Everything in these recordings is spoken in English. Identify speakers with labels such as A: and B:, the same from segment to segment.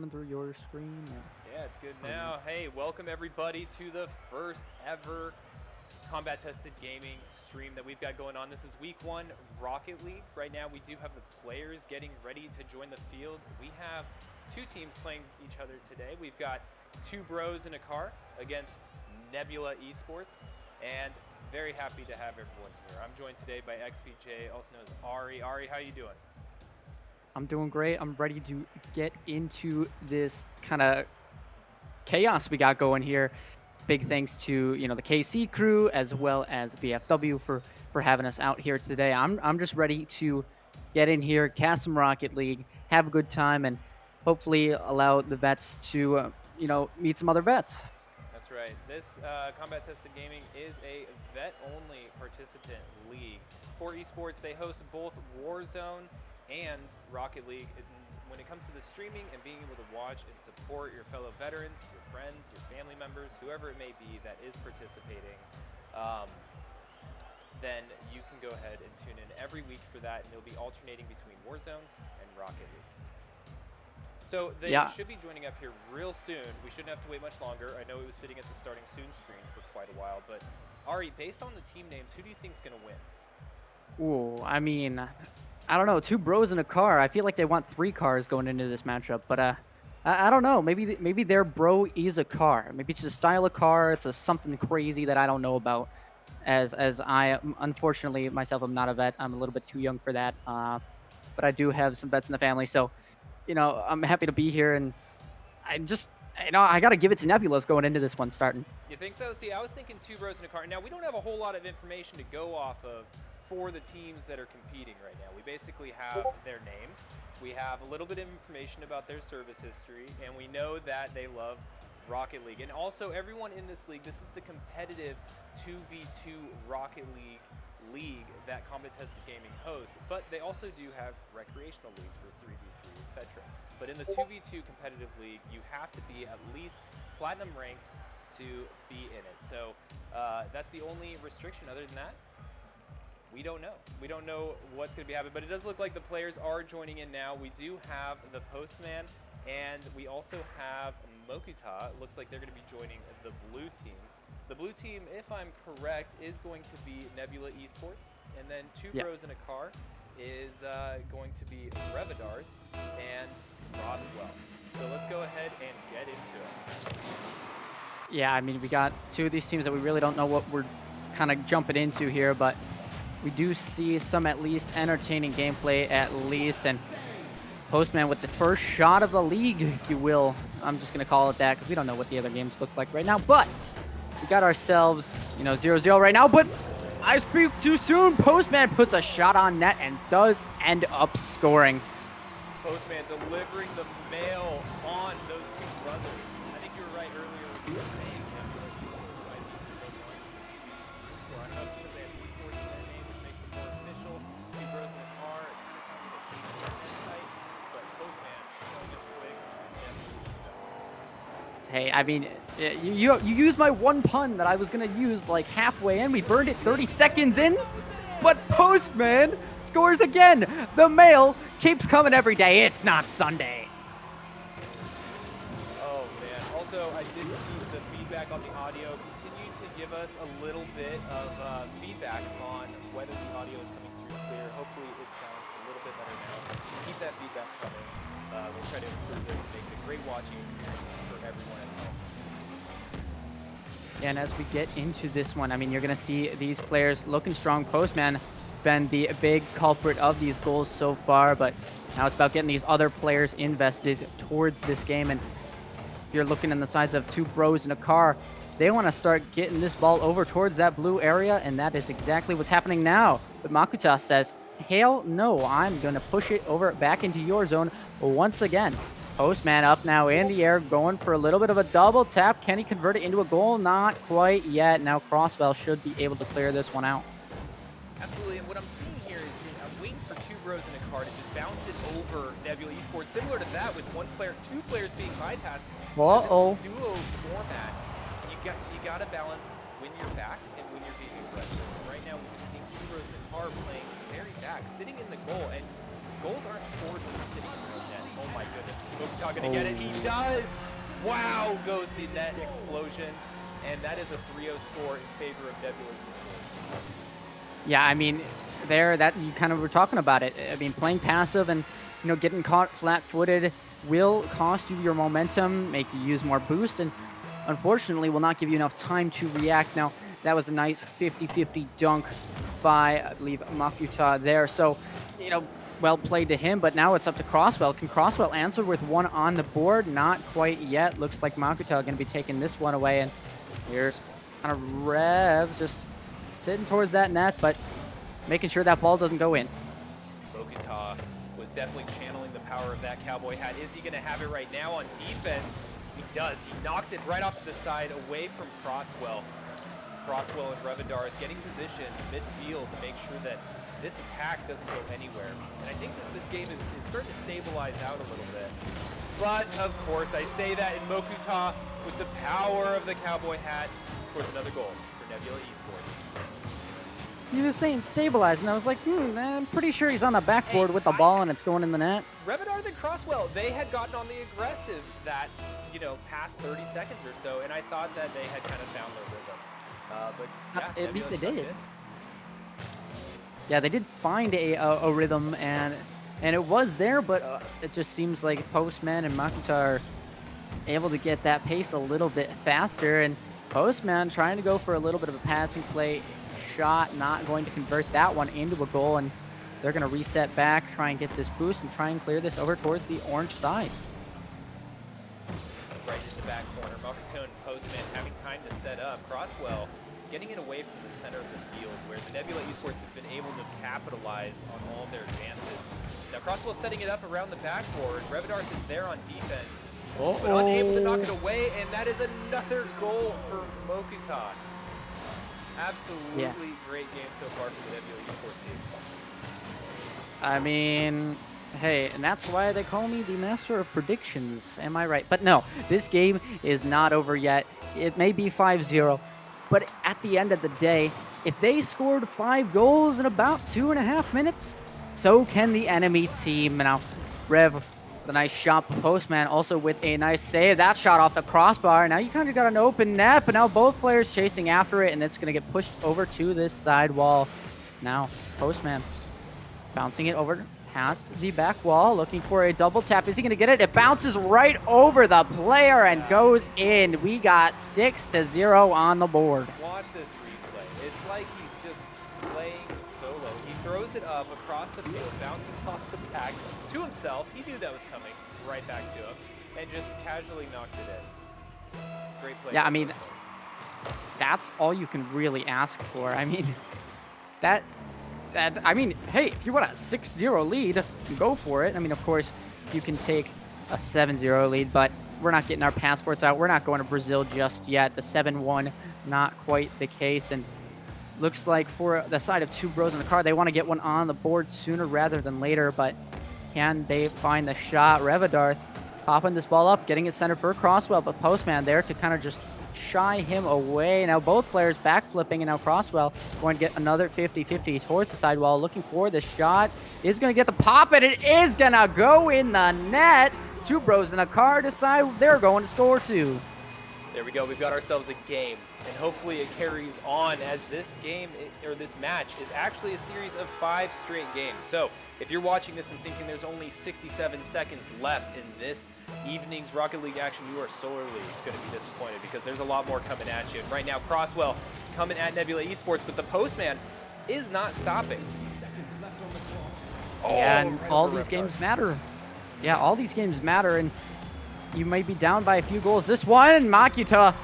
A: coming through your screen?
B: Yeah, it's good now. Hey, welcome everybody to the first ever combat tested gaming stream that we've got going on. This is week 1 Rocket League. Right now we do have the players getting ready to join the field. We have 2 teams playing each other today. We've got 2 bros in a car against Nebula Esports, and very happy to have everyone here. I'm joined today by XPJ, also known as Ari. Ari, how you doing?
A: I'm doing great. I'm ready to get into this kind of chaos we got going here. Big thanks to the KC crew as well as BFW for having us out here today. I'm just ready to get in here, cast some Rocket League, have a good time, and hopefully allow the vets to meet some other vets.
B: That's right. This Combat Tested Gaming is a vet-only participant league. For esports, they host both Warzone and Rocket League. And when it comes to the streaming and being able to watch and support your fellow veterans, your friends, your family members, whoever it may be that is participating, then you can go ahead and tune in every week for that, and it'll be alternating between Warzone and Rocket League. So they should be joining up here real soon. We shouldn't have to wait much longer. I know it was sitting at the starting soon screen for quite a while, but Ari, based on the team names, who do you think is going to win?
A: Ooh, I mean, I don't know. 2 bros in a car. I feel like they want 3 cars going into this matchup, but I don't know. Maybe their bro is a car. Maybe it's a style of car. It's something crazy that I don't know about. As I unfortunately myself am not a vet. I'm a little bit too young for that. But I do have some vets in the family, so I'm happy to be here, and I just I got to give it to Nebula's going into this one starting.
B: You think so? See, I was thinking 2 bros in a car. Now we don't have a whole lot of information to go off of for the teams that are competing right now. We basically have their names. We have a little bit of information about their service history, and we know that they love Rocket League. And also everyone in this league, this is the competitive 2v2 Rocket League that Combat Tested Gaming hosts, but they also do have recreational leagues for 3v3, etc. But in the 2v2 competitive league, you have to be at least platinum ranked to be in it. So that's the only restriction. Other than that, we don't know. We don't know what's going to be happening, but it does look like the players are joining in now. We do have the Postman, and we also have Mokuta. It looks like they're going to be joining the blue team. The blue team, if I'm correct, is going to be Nebula Esports, and then 2 bros in a car is going to be Revidard and Roswell. So let's go ahead and get into it.
A: Yeah, I mean, we got 2 of these teams that we really don't know what we're kind of jumping into here, but we do see some at least entertaining gameplay at least, and Postman with the first shot of the league, if you will. I'm just going to call it that because we don't know what the other games look like right now, but we got ourselves, 0-0 right now, but I speak too soon. Postman puts a shot on net and does end up scoring.
B: Postman delivering the mail on those 2 brothers. I think you were right earlier when you were saying that Esports might be the ones to be in front of, because they have Esports in their name, which makes them more official. 2 bros in a car, it kind of sounds like a shady internet site, but Postman showing it quick.
A: Hey, I mean, you used my one pun that I was going to use like halfway in. We burned it 30 seconds in, but Postman scores again. The mail keeps coming every day. It's not Sunday.
B: Oh, man. Also, I did see the feedback on the audio. Continue to give us a little bit of feedback on whether the audio is coming through clear. Hopefully it sounds a little bit better now. Keep that feedback coming. We'll try to improve this and make it a great watching experience for everyone at home.
A: And as we get into this one, I mean, you're going to see these players looking strong. Postman been the big culprit of these goals so far, but now it's about getting these other players invested towards this game. And if you're looking in the sides of 2 bros in a car, they want to start getting this ball over towards that blue area, and that is exactly what's happening now. But Mokuta says, hell no, I'm going to push it over back into your zone once again. Postman up now in the air, going for a little bit of a double tap. Can he convert it into a goal? Not quite yet. Now Crosswell should be able to clear this one out.
B: Absolutely, and what I'm seeing here is I'm waiting for 2 bros in a car to just bounce it over Nebula Esports, similar to that with 2 players being bypassed.
A: Uh-oh.
B: This duo format, you got to balance when you're back and when you're being aggressive. And right now, we've been seeing 2 bros in the car playing very back, sitting in the goal, and goals aren't scored when you're sitting in the net. Oh my goodness. Mokuta gonna get it. He does! Wow, goes the net explosion. And that is a 3-0 score in favor of Nebula Esports.
A: Yeah, I mean, that you kind of were talking about it. I mean, playing passive and getting caught flat-footed will cost you your momentum, make you use more boost, and unfortunately will not give you enough time to react. Now, that was a nice 50-50 dunk by, I believe, Makuta there. So, well played to him, but now it's up to Crosswell. Can Crosswell answer with one on the board? Not quite yet. Looks like Makuta going to be taking this one away, and here's kind of Rev just sitting towards that net, but making sure that ball doesn't go in.
B: Mokuta was definitely channeling the power of that cowboy hat. Is he going to have it right now on defense? He does. He knocks it right off to the side away from Crosswell. Crosswell and Revendarth getting position midfield to make sure that this attack doesn't go anywhere. And I think that this game is starting to stabilize out a little bit. But, of course, I say that in Mokuta, with the power of the cowboy hat, scores another goal for Nebula Esports.
A: He was saying stabilize, and I was like, I'm pretty sure he's on the backboard with the ball and it's going in the net.
B: Revendarth and Crosswell, they had gotten on the aggressive that, past 30 seconds or so, and I thought that they had kind of found their rhythm. But yeah,
A: at least they
B: Nebula
A: did.
B: stuck
A: Yeah, they did find a rhythm, and it was there, but it just seems like Postman and Makuta are able to get that pace a little bit faster, and Postman trying to go for a little bit of a passing play shot, not going to convert that one into a goal, and they're going to reset back, try and get this boost, and try and clear this over towards the orange side.
B: right in the back corner. Makuta and Postman having time to set up. Crosswell getting it away from the center of the field, where the Nebula Esports have been able to capitalize on all of their advances. Now Crosswell setting it up around the backboard. Revendarth is there on defense, but unable to knock it away, and that is another goal for Mokuta. Absolutely great game so far for the Nebula Esports team.
A: I mean, hey, and that's why they call me the master of predictions. Am I right? But no, this game is not over yet. It may be 5-0, but at the end of the day, if they scored 5 goals in about 2.5 minutes, so can the enemy team. Now, Rev, with a nice shot from Postman, also with a nice save. That shot off the crossbar. Now you kind of got an open net, but now both players chasing after it, and it's going to get pushed over to this side wall. Now, Postman bouncing it over past the back wall, looking for a double tap. Is he going to get it? It bounces right over the player and goes in. We got 6-0 on the board.
B: Watch this replay. It's like he's just playing solo. He throws it up across the field, bounces off the back to himself. He knew that was coming right back to him, and just casually knocked it in. Great play.
A: Yeah, I mean, that's all you can really ask for. I mean, I mean, hey, if you want a 6-0 lead, go for it. I mean, of course, you can take a 7-0 lead, but we're not getting our passports out. We're not going to Brazil just yet. The 7-1, not quite the case. And looks like for the side of Two Bros in the car, they want to get one on the board sooner rather than later, but can they find the shot? Revendarth popping this ball up, getting it centered for Crosswell, but Postman there to kind of just shy him away. Now both players backflipping, and now Crosswell going to get another 50-50 towards the sidewall, looking for the shot. Is going to get the pop, and it is going to go in the net. Two Bros in a car decide they're going to score 2.
B: There we go. We've got ourselves a game, and hopefully it carries on, as this game, or this match, is actually a series of 5 straight games. So if you're watching this and thinking there's only 67 seconds left in this evening's Rocket League action, you are sorely going to be disappointed, because there's a lot more coming at you. And right now, Crosswell coming at Nebula Esports, but the Postman is not stopping.
A: And
B: right
A: all
B: over
A: these
B: Revendarth.
A: games matter. Yeah, all these games matter, and you might be down by a few goals. This one, Makuta.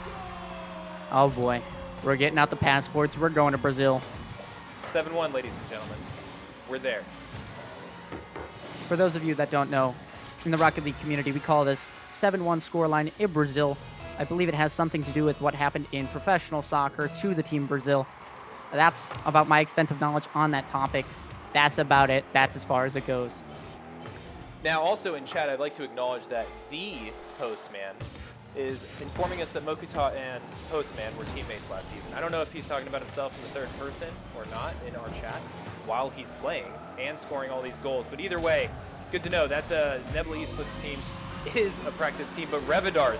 A: Oh boy, we're getting out the passports. We're going to Brazil.
B: 7-1, ladies and gentlemen. We're there.
A: For those of you that don't know, in the Rocket League community, we call this 7-1 scoreline in Brazil. I believe it has something to do with what happened in professional soccer to the team Brazil. That's about my extent of knowledge on that topic. That's about it. That's as far as it goes.
B: Now, also in chat, I'd like to acknowledge that the Postman is informing us that Mokuta and Postman were teammates last season. I don't know if he's talking about himself in the third person or not in our chat, while he's playing and scoring all these goals. But either way, good to know. That's a Nebula Esports team is a practice team, but Revidar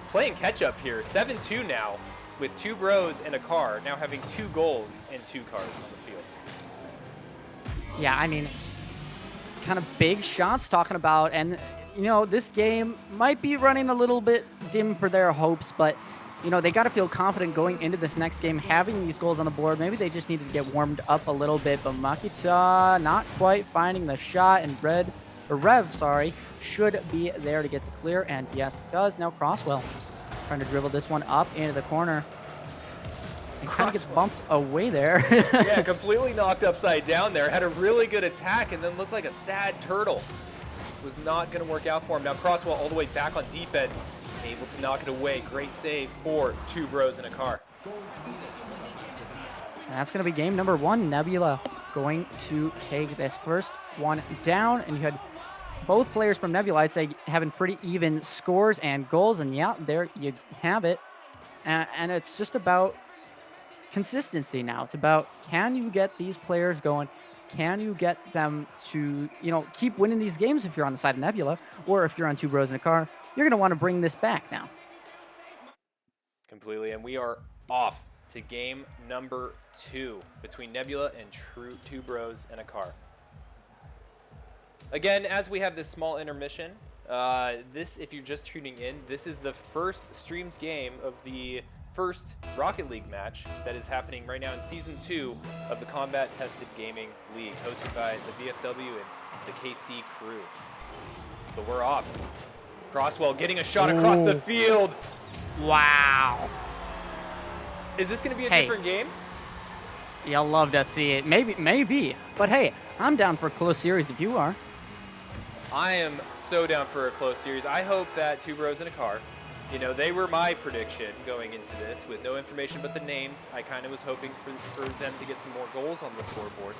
B: playing catch up here. 7-2 now with 2 bros and a car, now having 2 goals and 2 cars on the field.
A: Yeah, I mean, kind of big shots talking about, and you know, this game might be running a little bit dim for their hopes, but you know, they got to feel confident going into this next game, having these goals on the board. Maybe they just needed to get warmed up a little bit, but Makita not quite finding the shot, and Rev, should be there to get the clear, and yes, it does. Now Crosswell trying to dribble this one up into the corner. And kind of gets bumped away there.
B: Yeah, completely knocked upside down there. Had a really good attack and then looked like a sad turtle. Was not going to work out for him. Now Crosswell all the way back on defense, able to knock it away. Great save for 2 bros in a car.
A: And that's going to be game number 1. Nebula going to take this first one down, and you had both players from Nebula, I'd say, having pretty even scores and goals, and yeah, there you have it. And it's just about consistency now. It's about, can you get these players going? Can you get them to, you know, keep winning these games if you're on the side of Nebula, or if you're on 2 bros in a car, you're going to want to bring this back now.
B: Completely, and we are off to game number 2 between Nebula and 2 bros and a car. Again, as we have this small intermission, if you're just tuning in, this is the first streamed game of the first Rocket League match that is happening right now in Season 2 of the Combat Tested Gaming League, hosted by the VFW and the KC crew. But we're off. Crosswell getting a shot across the field.
A: Wow.
B: Is this going to be a different game?
A: You'll love to see it. Maybe. But hey, I'm down for a close series if you are.
B: I am so down for a close series. I hope that 2 bros in a car, you know, they were my prediction going into this with no information but the names. I kind of was hoping for them to get some more goals on the scoreboard.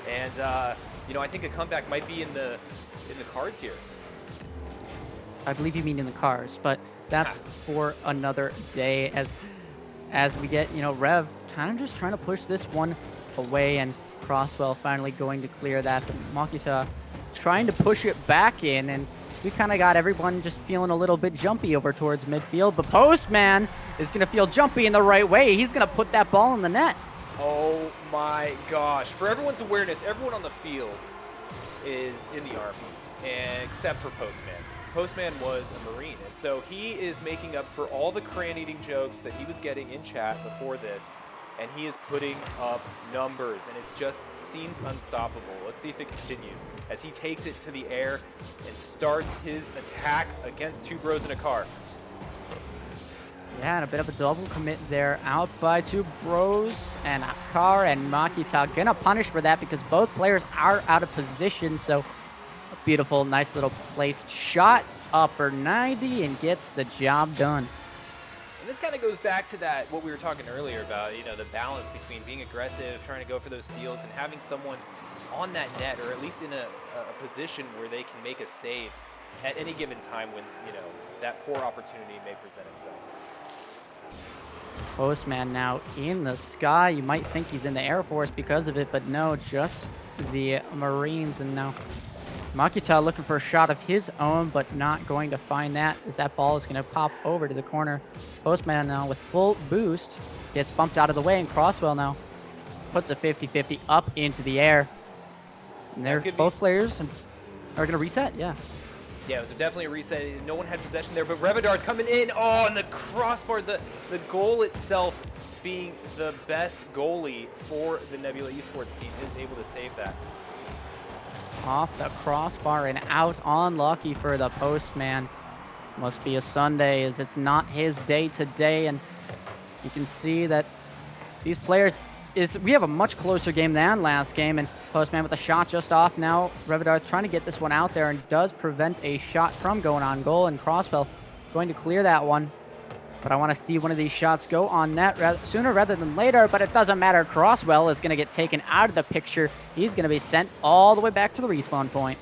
B: And, you know, I think a comeback might be in the cards here.
A: I believe you mean in the cars, but that's for another day as we get, you know, Rev kind of just trying to push this one away, and Crosswell finally going to clear that. But Makita trying to push it back in, and we kind of got everyone just feeling a little bit jumpy over towards midfield. But Postman is going to feel jumpy in the right way. He's going to put that ball in the net.
B: Oh my gosh. For everyone's awareness, everyone on the field is in the Army, except for Postman. Postman was a Marine, and so he is making up for all the crayon-eating jokes that he was getting in chat before this, and he is putting up numbers, and it just seems unstoppable. Let's see if it continues as he takes it to the air and starts his attack against 2 bros in a car.
A: Yeah, and a bit of a double commit there, out by 2 bros and a car, and Makita gonna punish for that because both players are out of position. So a beautiful, nice little placed shot, upper 90, and gets the job done.
B: And this kind of goes back to that, what we were talking earlier about, you know, the balance between being aggressive, trying to go for those steals, and having someone on that net, or at least in a position where they can make a save at any given time when, you know, that poor opportunity may present itself.
A: Postman now in the sky. You might think he's in the Air Force because of it, but no, just the Marines. And now Makita looking for a shot of his own, but not going to find that, as that ball is going to pop over to the corner. Postman now with full boost gets bumped out of the way, and Crosswell now puts a 50-50 up into the air. And there's both players are going to reset. Yeah,
B: it was definitely a reset. No one had possession there, but Revidar's coming in. Oh, and the crossbar, the goal itself being the best goalie for the Nebula Esports team is able to save that.
A: Off the crossbar and out. Unlucky for the Postman. Must be a Sunday, as it's not his day today. And you can see that these players, we have a much closer game than last game. And Postman with a shot just off now. Revidar trying to get this one out there and does prevent a shot from going on goal. And Crosswell going to clear that one. But I want to see one of these shots go on net sooner rather than later, but it doesn't matter. Crosswell is going to get taken out of the picture. He's going to be sent all the way back to the respawn point.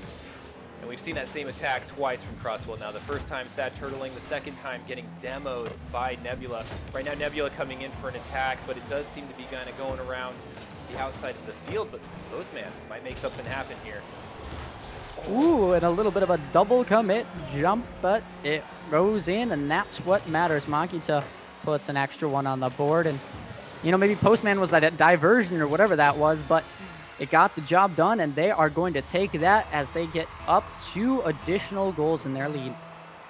B: And we've seen that same attack twice from Crosswell now. The first time sad turtling, the second time getting demoed by Nebula. Right now Nebula coming in for an attack, but it does seem to be kind of going around the outside of the field, but Postman might make something happen here.
A: Ooh, and a little bit of a double commit jump, but it goes in, and that's what matters. Makita puts an extra one on the board, and you know, maybe Postman was that diversion or whatever that was, but it got the job done, and they are going to take that as they get up 2 additional goals in their lead.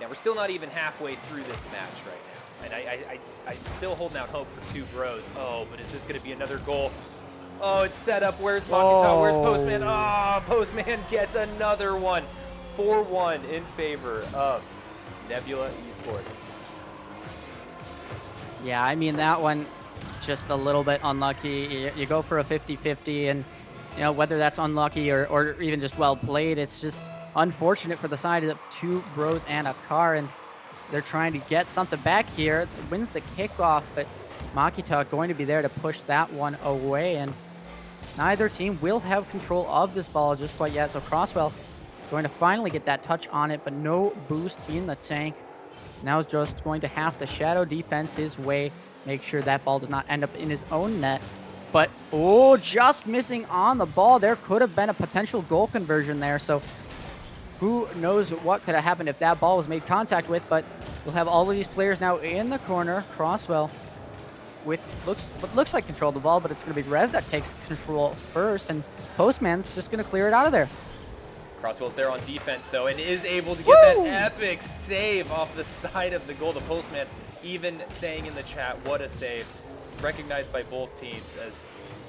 B: Now, we're still not even halfway through this match right now, and I'm still holding out hope for 2 bros. Oh, but is this going to be another goal? Oh, it's set up. Where's Makita? Where's Postman? Oh, Postman gets another one. 4-1 in favor of Nebula Esports.
A: Yeah, I mean, that one just a little bit unlucky. You go for a 50-50, and you know, whether that's unlucky or even just well played, it's just unfortunate for the side of 2 bros and a car, and they're trying to get something back here. Wins the kickoff, but Makita going to be there to push that one away, and neither team will have control of this ball just quite yet. So Crosswell going to finally get that touch on it, but no boost in the tank. Now is just going to have to shadow defense his way, make sure that ball does not end up in his own net. But, oh, just missing on the ball. There could have been a potential goal conversion there. So who knows what could have happened if that ball was made contact with, but we'll have all of these players now in the corner. Crosswell with what looks like control of the ball, but it's going to be Rev that takes control first, and Postman's just going to clear it out of there.
B: Crosswell's there on defense, though, and is able to get that epic save off the side of the goal. The Postman even saying in the chat, what a save. Recognized by both teams as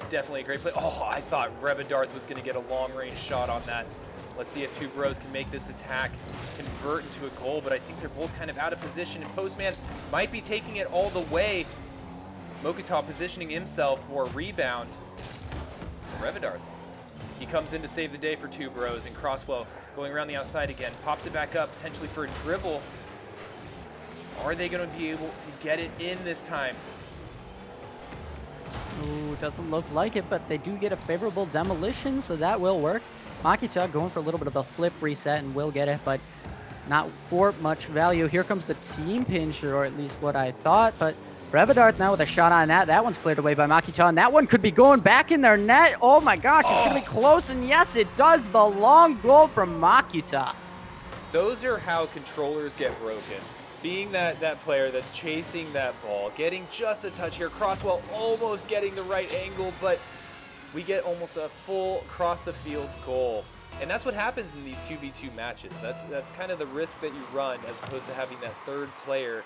B: definitely a great play. Oh, I thought Revidarth was going to get a long-range shot on that. Let's see if 2 bros can make this attack convert into a goal, but I think they're both kind of out of position, and Postman might be taking it all the way. Mokuta positioning himself for a rebound. Revidarth. He comes in to save the day for 2 bros, and Crosswell going around the outside again. Pops it back up, potentially for a dribble. Are they going to be able to get it in this time?
A: Ooh, doesn't look like it, but they do get a favorable demolition, so that will work. Makita going for a little bit of a flip reset and will get it, but not for much value. Here comes the team pinch, or at least what I thought, but Revidarth now with a shot on that. That one's cleared away by Makita, and that one could be going back in their net. Oh my gosh, it's going to be close, and yes, it does. The long goal from Makita.
B: Those are how controllers get broken. Being that player that's chasing that ball, getting just a touch here. Crosswell almost getting the right angle, but we get almost a full cross the field goal. And that's what happens in these 2v2 matches. That's kind of the risk that you run, as opposed to having that third player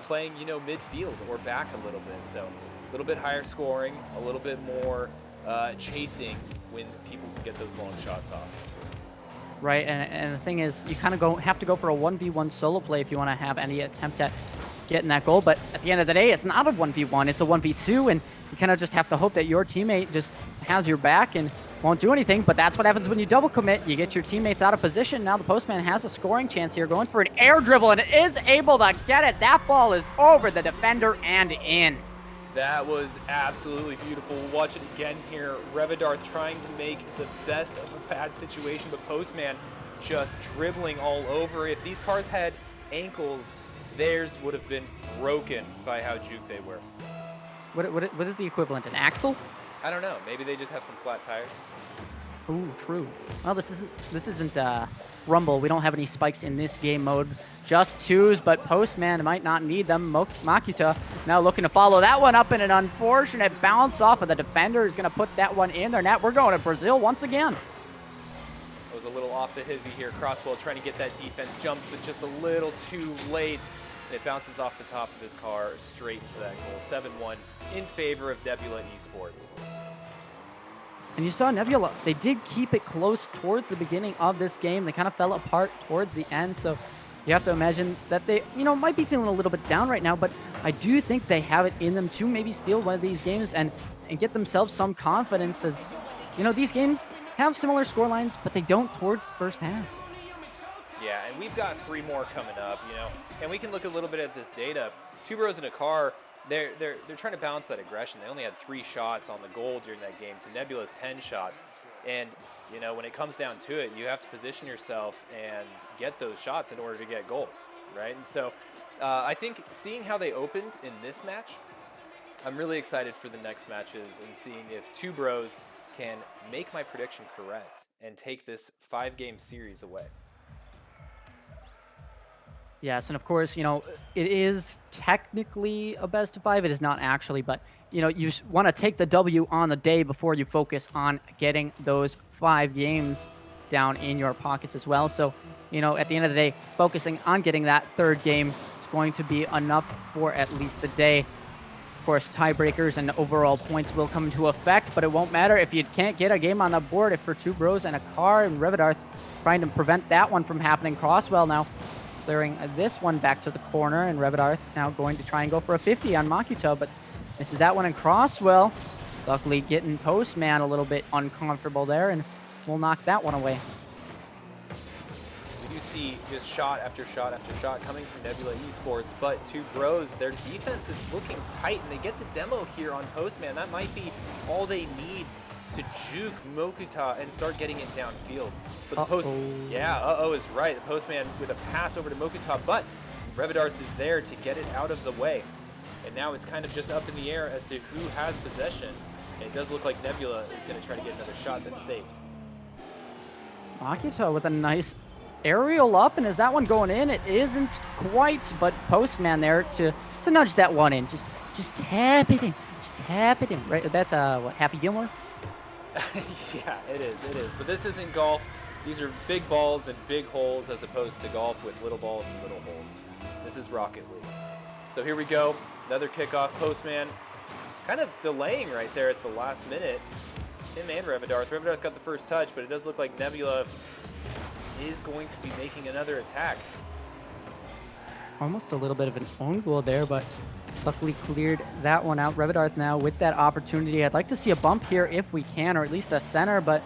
B: playing, you know, midfield or back a little bit. So a little bit higher scoring, a little bit more chasing when people can get those long shots off.
A: Right, and the thing is, you kind of have to go for a 1v1 solo play if you want to have any attempt at getting that goal. But at the end of the day, it's not a 1v1, it's a 1v2, and you kind of just have to hope that your teammate just has your back and won't do anything. But that's what happens when you double commit. You get your teammates out of position. Now the Postman has a scoring chance here, going for an air dribble, and is able to get it. That ball is over the defender and in.
B: That was absolutely beautiful. We'll watch it again here. Revidarth trying to make the best of a bad situation, but Postman just dribbling all over. If these cars had ankles, theirs would have been broken by how juked they were.
A: What is the equivalent? An axle?
B: I don't know. Maybe they just have some flat tires.
A: Ooh, true. Well, this isn't Rumble. We don't have any spikes in this game mode. Just 2s, but Postman might not need them. Makita now looking to follow that one up in an unfortunate bounce off of the defender. Is going to put that one in their net. We're going to Brazil once again.
B: It was a little off the hizzy here. Crosswell trying to get that defense. Jumps, but just a little too late. It bounces off the top of his car straight into that goal. 7-1 in favor of Nebula Esports.
A: And you saw Nebula, they did keep it close towards the beginning of this game. They kind of fell apart towards the end, so you have to imagine that they, you know, might be feeling a little bit down right now, but I do think they have it in them to maybe steal one of these games and get themselves some confidence, as, you know, these games have similar scorelines, but they don't towards the first half.
B: Yeah, and we've got 3 more coming up, you know, and we can look a little bit at this data. 2 bros in a car, they're trying to balance that aggression. They only had 3 shots on the goal during that game to Nebula's 10 shots. And, you know, when it comes down to it, you have to position yourself and get those shots in order to get goals, right? And so I think seeing how they opened in this match, I'm really excited for the next matches and seeing if Two Bros can make my prediction correct and take this 5-game series away.
A: Yes, and of course, you know, it is technically a best of 5. It is not actually, but, you know, you want to take the W on the day before you focus on getting those 5 games down in your pockets as well. So, you know, at the end of the day, focusing on getting that 3rd game is going to be enough for at least the day. Of course, tiebreakers and overall points will come into effect, but it won't matter if you can't get a game on the board. If for Two Bros and a car and Revidarth trying to prevent that one from happening. Crosswell now clearing this one back to the corner, and Revidarth now going to try and go for a 50 on Makuta, but misses that one, and Crosswell luckily getting Postman a little bit uncomfortable there, and we'll knock that one away.
B: We do see just shot after shot after shot coming from Nebula Esports, but Two Bros, their defense is looking tight, and they get the demo here on Postman. That might be all they need to juke Mokuta and start getting it downfield. But the is right. The Postman with a pass over to Mokuta, but Revidarth is there to get it out of the way. And now it's kind of just up in the air as to who has possession. And it does look like Nebula is going to try to get another shot that's saved.
A: Makuta with a nice aerial up, and is that one going in? It isn't quite, but Postman there to nudge that one in. Just tap it in. Just tap it in. Right? That's what, Happy Gilmore?
B: Yeah, it is. But this isn't golf. These are big balls and big holes as opposed to golf with little balls and little holes. This is Rocket League. So here we go. Another kickoff. Postman kind of delaying right there at the last minute. Him and Revidarth. Revidarth got the first touch, but it does look like Nebula is going to be making another attack.
A: Almost a little bit of an own goal there, but luckily cleared that one out. Revidarth now with that opportunity. I'd like to see a bump here if we can, or at least a center, but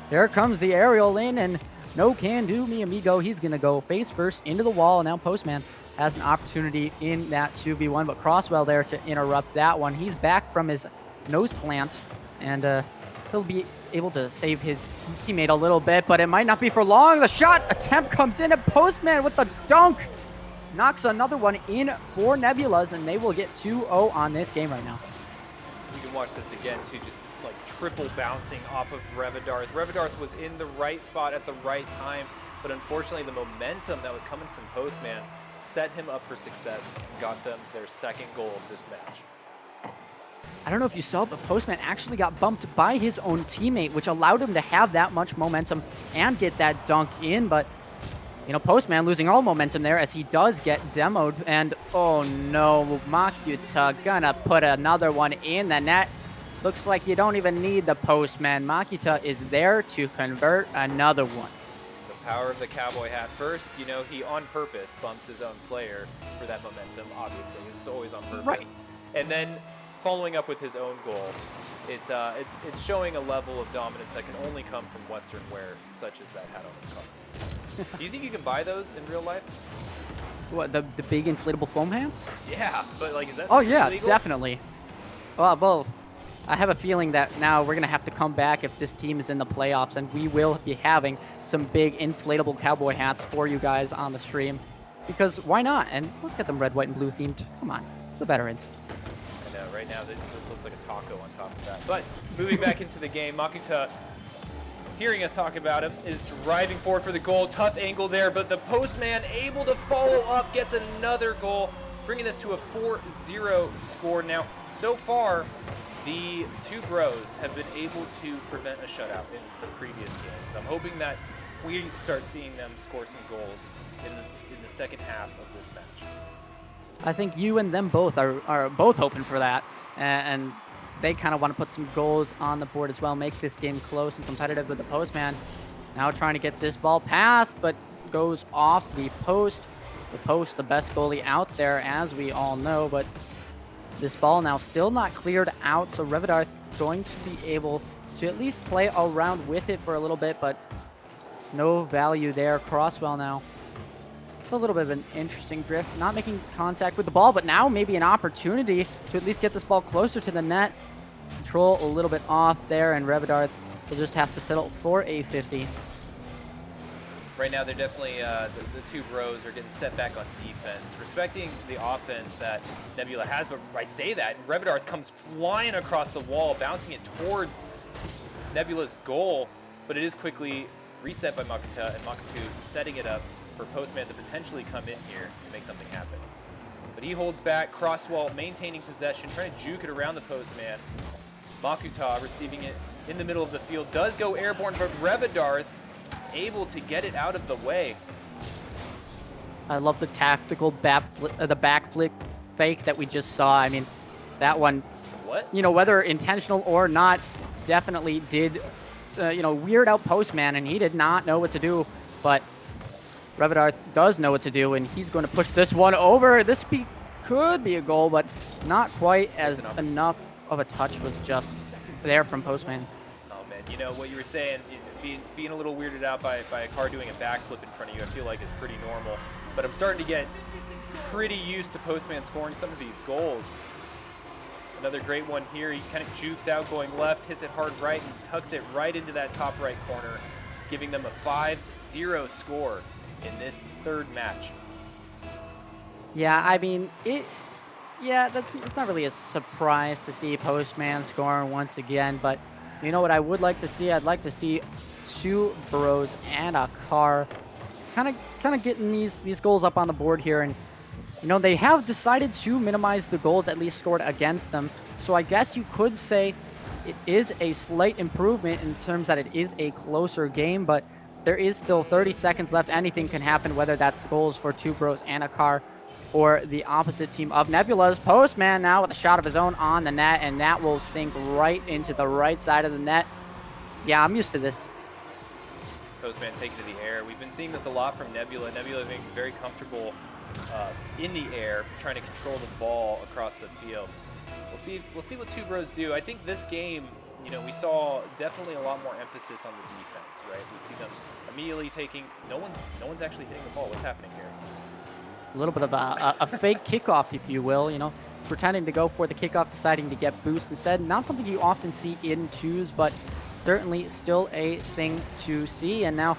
A: there comes the aerial in, and no can do, mi amigo. He's going to go face first into the wall, and now Postman has an opportunity in that 2v1, but Crosswell there to interrupt that one. He's back from his nose plant, and he'll be able to save his teammate a little bit, but it might not be for long. The shot attempt comes in, and Postman with the dunk knocks another one in for Nebulas, and they will get 2-0 on this game right now.
B: You can watch this again, too, just like triple bouncing off of Revidarth. Revidarth was in the right spot at the right time, but unfortunately the momentum that was coming from Postman set him up for success and got them their 2nd goal of this match.
A: I don't know if you saw, but Postman actually got bumped by his own teammate, which allowed him to have that much momentum and get that dunk in, but you know, Postman losing all momentum there as he does get demoed, and oh no, Makuta gonna put another one in the net. Looks like you don't even need the Postman. Makuta is there to convert another one.
B: The power of the cowboy hat. First, you know, he on purpose bumps his own player for that momentum, obviously. It's always on purpose.
A: Right.
B: And then following up with his own goal, it's showing a level of dominance that can only come from Western wear, such as that hat on his car. Do you think you can buy those in real life?
A: What, the big inflatable foam hands?
B: Yeah, but like, is that
A: Oh yeah,
B: legal?
A: definitely. Well, I have a feeling that now we're gonna have to come back if this team is in the playoffs, and we will be having some big inflatable cowboy hats for you guys on the stream. Because why not? And let's get them red, white, and blue themed. Come on, it's the veterans.
B: I know, right now this looks like a taco on top of that. But moving back into the game, Makuta, hearing us talk about him, is driving forward for the goal. Tough angle there, but the Postman able to follow up, gets another goal, bringing this to a 4-0 score. Now, so far, the Two Bros have been able to prevent a shutout in the previous games. I'm hoping that we start seeing them score some goals in the second half of this match.
A: I think you and them both are both hoping for that, and they kind of want to put some goals on the board as well, make this game close and competitive. With the Postman now trying to get this ball passed, but goes off the post. The post, the best goalie out there, as we all know, but this ball now still not cleared out, so Revidarth going to be able to at least play around with it for a little bit, but no value there. Crosswell now a little bit of an interesting drift, not making contact with the ball, but now maybe an opportunity to at least get this ball closer to the net. Control a little bit off there, and Revidarth will just have to settle for a 50.
B: Right now, they're definitely, the two bros are getting set back on defense, respecting the offense that Nebula has. But I say that, and Revidarth comes flying across the wall, bouncing it towards Nebula's goal, but it is quickly reset by Makuta, and Makuta setting it up for Postman to potentially come in here and make something happen. But he holds back, Crosswell maintaining possession, trying to juke it around the Postman. Makuta receiving it in the middle of the field, does go airborne, but Revidarth able to get it out of the way.
A: I love the tactical backflip fake that we just saw. I mean, that one,
B: What?
A: you know, whether intentional or not, definitely did, you know, weird out Postman, and he did not know what to do. But Revidarth does know what to do, and he's going to push this one over. This could be a goal, but not quite, as enough of a touch was just there from Postman.
B: Oh man, you know what you were saying, being a little weirded out by a car doing a backflip in front of you, I feel like is pretty normal. But I'm starting to get pretty used to Postman scoring some of these goals. Another great one here. He kind of jukes out going left, hits it hard right, and tucks it right into that top right corner, giving them a 5-0 score in this third match.
A: Yeah, I mean, it's not really a surprise to see Postman scoring once again, but you know what I would like to see? I'd like to see two bros and a car kind of getting these goals up on the board here. And you know, they have decided to minimize the goals at least scored against them, so I guess you could say it is a slight improvement in terms that it is a closer game, but there is still 30 seconds left. Anything can happen, whether that's goals for two bros and a car or the opposite team of Nebula's. Postman now with a shot of his own on the net, and that will sink right into the right side of the net. Yeah, I'm used to this.
B: Postman taking to the air. We've been seeing this a lot from Nebula. Nebula being very comfortable in the air, trying to control the ball across the field. We'll see what two bros do. I think this game, you know, we saw definitely a lot more emphasis on the defense, right? We see them immediately taking. No one's actually hitting the ball. What's happening here?
A: A little bit of a fake kickoff, if you will, you know, pretending to go for the kickoff, deciding to get boost instead. Not something you often see in twos, but certainly still a thing to see. And now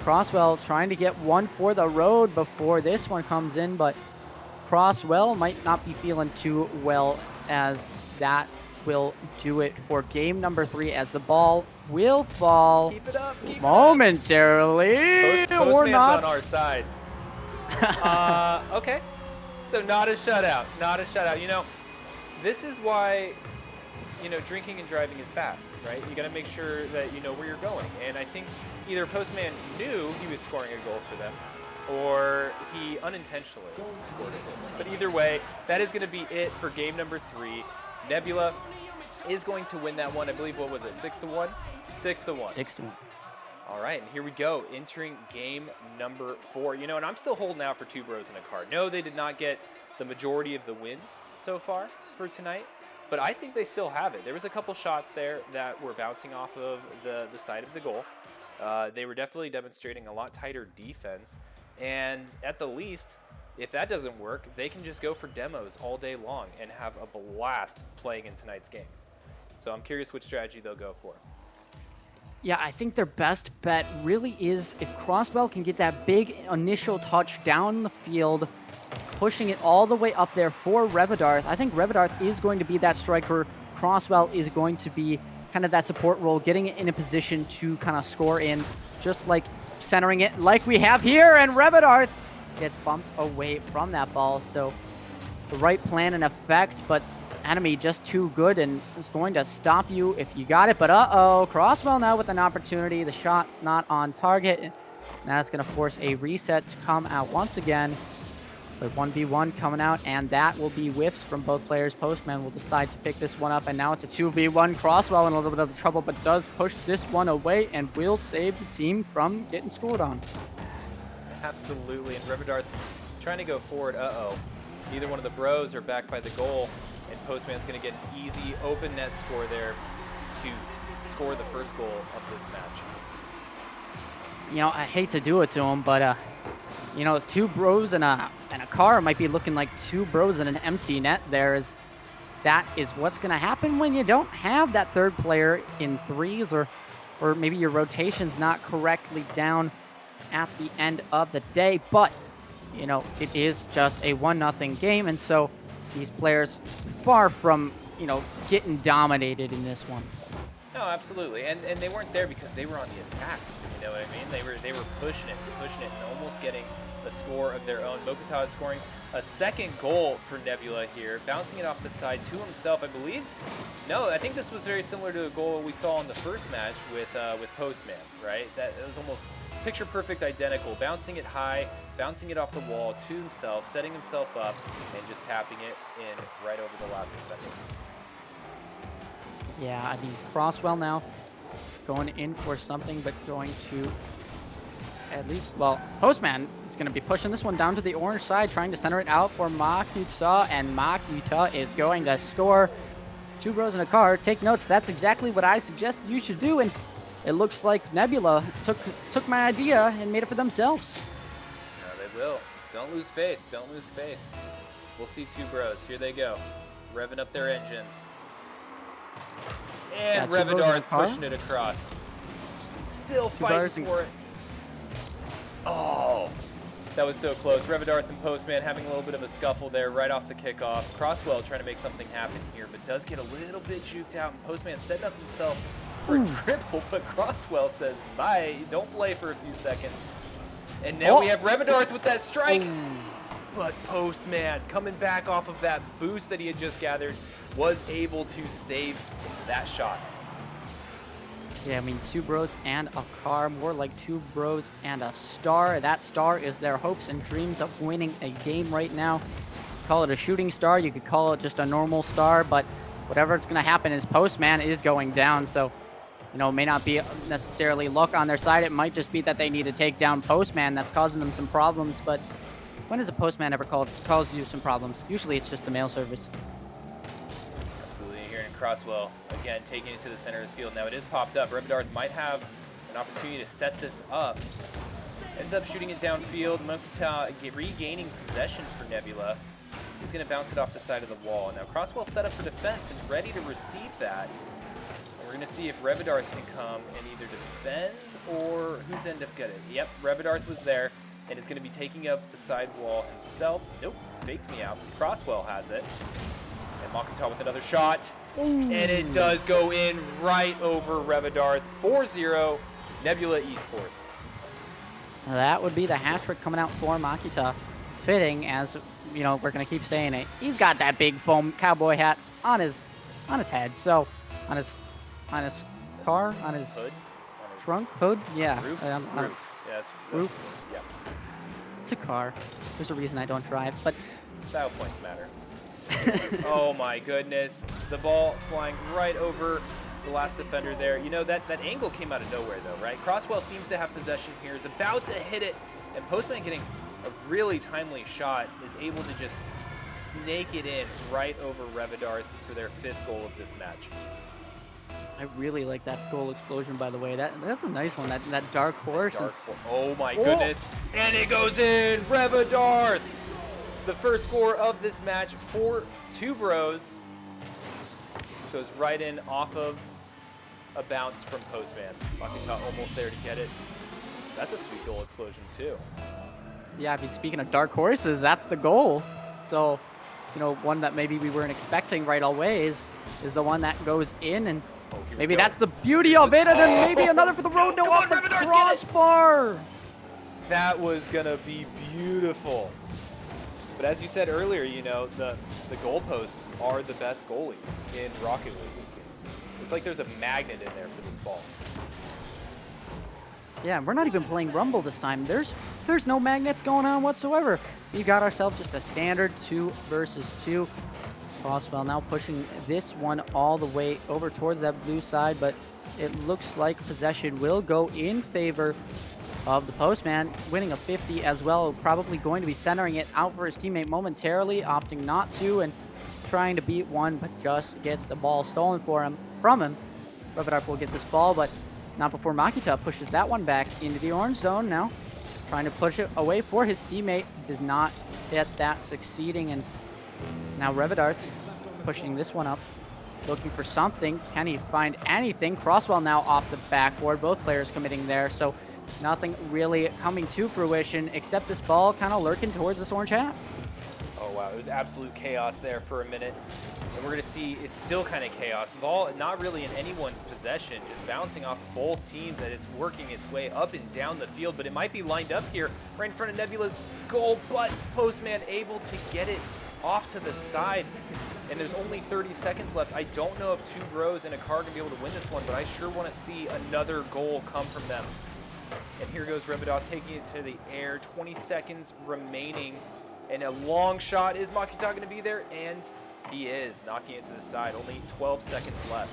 A: Crosswell trying to get one for the road before this one comes in, but Crosswell might not be feeling too well, as that will do it for game number 3, as the ball will fall momentarily.
B: Postman's on our side. Okay, so not a shutout, not a shutout. You know, this is why, you know, drinking and driving is bad, right? You got to make sure that you know where you're going. And I think either Postman knew he was scoring a goal for them, or he unintentionally scored a goal. But either way, that is going to be it for game number 3. Nebula is going to win that one. I believe, what was it, 6-1? 6-1.
A: 6-1.
B: All right, and here we go, entering game number 4. You know, and I'm still holding out for two bros in a car. No, they did not get the majority of the wins so far for tonight, but I think they still have it. There was a couple shots there that were bouncing off of the side of the goal. They were definitely demonstrating a lot tighter defense, and at the least, if that doesn't work, they can just go for demos all day long and have a blast playing in tonight's game. So I'm curious which strategy they'll go for.
A: Yeah, I think their best bet really is if Crosswell can get that big initial touch down the field, pushing it all the way up there for Revidarth. I think Revidarth is going to be that striker. Crosswell is going to be kind of that support role, getting it in a position to kind of score in, just like centering it like we have here, and Revidarth gets bumped away from that ball. So the right plan in effect, but enemy just too good and is going to stop you if you got it. But Crosswell now with an opportunity. The shot not on target. And that's going to force a reset to come out once again. But 1v1 coming out, and that will be whiffs from both players. Postman will decide to pick this one up, and now it's a 2v1. Crosswell in a little bit of trouble, but does push this one away and will save the team from getting scored on.
B: Absolutely, and Revidarth trying to go forward. Neither one of the bros are back by the goal, and Postman's going to get an easy open net score there to score the first goal of this match.
A: You know, I hate to do it to him, but you know, two bros and a car might be looking like two bros and an empty net there. That is what's going to happen when you don't have that third player in threes, or maybe your rotation's not correctly down. at the end of the day. But, you know, it is just a 1-0 game, and so these players far from, you know, getting dominated in this one.
B: No, absolutely, and they weren't there because they were on the attack. You know what I mean? They were pushing it, and almost getting a score of their own. Mokata is scoring a second goal for Nebula here, bouncing it off the side to himself, I believe. No, I think this was very similar to a goal we saw in the first match with Postman, right? That it was almost picture perfect, identical, bouncing it high, bouncing it off the wall to himself, setting himself up, and just tapping it in right over the last defender.
A: Yeah, I mean, Crosswell now going in for something, but going to at least, well, Postman is going to be pushing this one down to the orange side, trying to center it out for Makuta, and Makuta is going to score. 2 bros in a car. Take notes. That's exactly what I suggested you should do, and it looks like Nebula took my idea and made it for themselves.
B: No, they will. Don't lose faith. Don't lose faith. We'll see 2 bros. Here they go, revving up their engines. And Revidarth pushing it across. Still fighting for it. Oh, that was so close. Revidarth and Postman having a little bit of a scuffle there right off the kickoff. Crosswell trying to make something happen here, but does get a little bit juked out. And Postman setting up himself for a triple, but Crosswell says, bye, don't play for a few seconds. And now we have Revidarth with that strike. But Postman, coming back off of that boost that he had just gathered, was able to save that shot.
A: Yeah, I mean, 2 bros and a car, more like 2 bros and a star. That star is their hopes and dreams of winning a game right now. Call it a shooting star, you could call it just a normal star, but whatever it's going to happen is Postman is going down, so, you know, it may not be necessarily luck on their side. It might just be that they need to take down Postman. That's causing them some problems, but when has a Postman ever caused you some problems? Usually it's just the mail service.
B: Absolutely, here in Crosswell, again, taking it to the center of the field. Now it is popped up. Revidarth might have an opportunity to set this up. Ends up shooting it downfield. Mokuta regaining possession for Nebula. He's going to bounce it off the side of the wall. Now Crosswell set up for defense and ready to receive that. And we're going to see if Revidarth can come and either defend or who's end up getting it. Yep, Revidarth was there and is going to be taking up the side wall himself. Nope, faked me out. Crosswell has it. And Mokuta with another shot. And it does go in right over Revidarth. 4-0, Nebula Esports.
A: That would be the hat trick coming out for Makuta. Fitting, as you know, we're gonna keep saying it. He's got that big foam cowboy hat on his head. So, on his car, on his
B: hood,
A: trunk, hood, yeah.
B: Roof. Yeah, it's
A: roof.
B: Yeah.
A: It's a car. There's a reason I don't drive, but
B: style points matter. Oh my goodness, the ball flying right over the last defender there. You know, that angle came out of nowhere though, right? Crosswell seems to have possession here, is about to hit it, and Postman getting a really timely shot is able to just snake it in right over Revidarth for their 5th goal of this match.
A: I really like that goal explosion, by the way. That's a nice one. That dark horse.
B: Oh my goodness, and it goes in. Revidarth, the first score of this match for 2 bros, goes right in off of a bounce from Postman. Makuta almost there to get it. That's a sweet goal explosion too.
A: Yeah, I mean, speaking of dark horses, that's the goal. So, you know, one that maybe we weren't expecting right away is the one that goes in, and maybe that's the beauty of it, and then maybe another for the road to off the crossbar.
B: That was gonna be beautiful. But as you said earlier, you know, the goalposts are the best goalie in Rocket League, it seems. It's like there's a magnet in there for this ball.
A: Yeah, we're not even playing Rumble this time. There's no magnets going on whatsoever. We got ourselves just a standard 2 versus 2. Crosswell now pushing this one all the way over towards that blue side, but it looks like possession will go in favor of the Postman, winning a 50 as well. Probably going to be centering it out for his teammate momentarily, opting not to, and trying to beat one, but just gets the ball stolen from him. Revidarth will get this ball, but not before Makuta pushes that one back into the orange zone now. Trying to push it away for his teammate. Does not get that succeeding, and now Revidarth pushing this one up. Looking for something. Can he find anything? Crosswell now off the backboard. Both players committing there, so Nothing really coming to fruition except this ball kind of lurking towards this orange half.
B: Oh, wow. It was absolute chaos there for a minute. And we're going to see it's still kind of chaos. Ball not really in anyone's possession, just bouncing off both teams, and it's working its way up and down the field. But it might be lined up here right in front of Nebula's goal, but Postman able to get it off to the side. And there's only 30 seconds left. I don't know if two bros and a car are going to be able to win this one, but I sure want to see another goal come from them. And here goes Rebedov taking it to the air. 20 seconds remaining. And a long shot. Is Makita going to be there? And he is, knocking it to the side. Only 12 seconds left.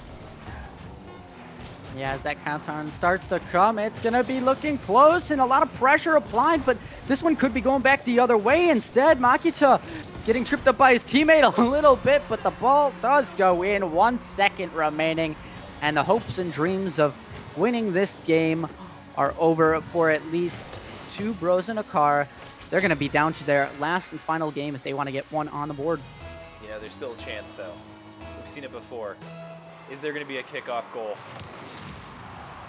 A: Yeah, as that countdown starts to come, it's going to be looking close and a lot of pressure applied, but this one could be going back the other way instead. Makita getting tripped up by his teammate a little bit, but the ball does go in. 1 second remaining, and the hopes and dreams of winning this game are over for at least two bros in a car. They're going to be down to their last and final game if they want to get one on the board.
B: You know, there's still a chance, though. We've seen it before. Is there going to be a kickoff goal?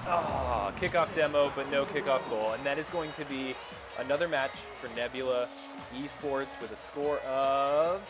B: Oh, kickoff demo, but no kickoff goal. And that is going to be another match for Nebula Esports with a score of